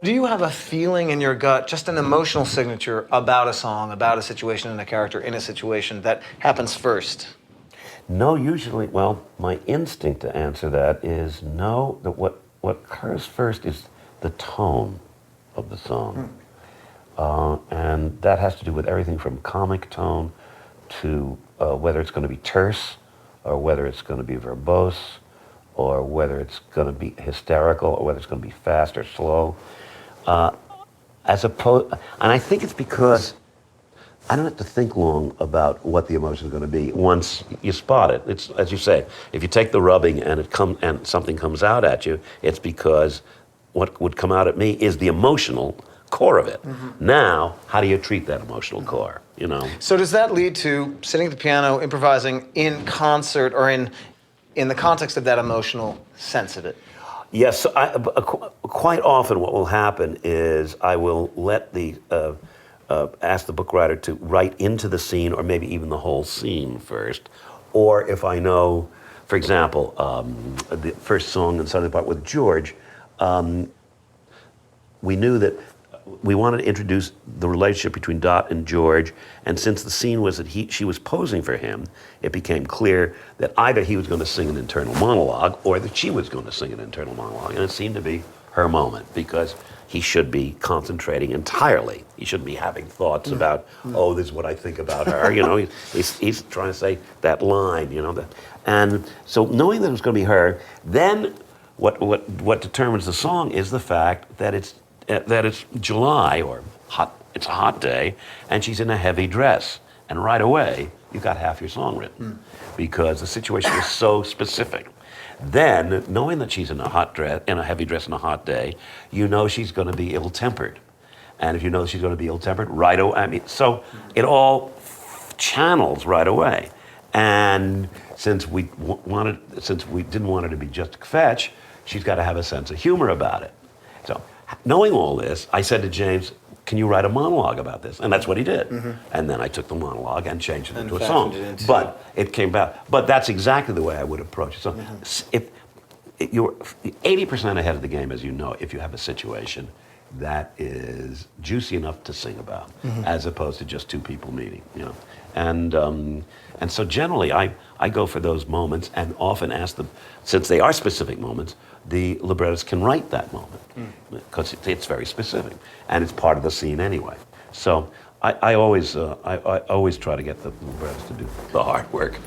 Do you have a feeling in your gut, just an emotional signature about a song, about a situation and a character in a situation that happens first? No, usually, well, my instinct to answer that is no, that what occurs first is the tone of the song. And that has to do with everything from comic tone to whether it's going to be terse or whether it's going to be verbose or whether it's going to be hysterical or whether it's going to be fast or slow. As opposed, and I think it's because I don't have to think long about what the emotion is going to be once you spot it. It's, as you say, if you take the rubbing and and something comes out at you, it's because what would come out at me is the emotional core of it. Now, how do you treat that emotional core? You know. So does that lead to sitting at the piano, improvising in concert, or in the context of that emotional sense of it? Yes, quite often what will happen is I will let ask the book writer to write into the scene or maybe even the whole scene first. Or if I know, for example, the first song in Southern Part with George, we knew that we wanted to introduce the relationship between Dot and George, and since the scene was that she was posing for him, it became clear that either he was going to sing an internal monologue or that she was going to sing an internal monologue, and it seemed to be her moment because he should be concentrating entirely. He shouldn't be having thoughts about, oh, this is what I think about her. You know, he's trying to say that line. You know, and so knowing that it was going to be her, then what determines the song is the fact that it's July or hot. It's a hot day, and she's in a heavy dress, and right away you've got half your song written because the situation is so specific. Then, knowing that she's in a heavy dress on a hot day, you know she's going to be ill-tempered, and if you know she's going to be ill-tempered, right away. I mean, so it all channels right away. And since we didn't want her to be just a fetch, she's got to have a sense of humor about it. So, knowing all this, I said to James, can you write a monologue about this? And that's what he did. And then I took the monologue and changed it into a song. But it came back. But that's exactly the way I would approach it. So if you're 80% ahead of the game, as you know, if you have a situation that is juicy enough to sing about, as opposed to just two people meeting, you know. And so generally, I go for those moments and often ask them, since they are specific moments, the librettist can write that moment because it's very specific and it's part of the scene anyway. So I always try to get the librettist to do the hard work.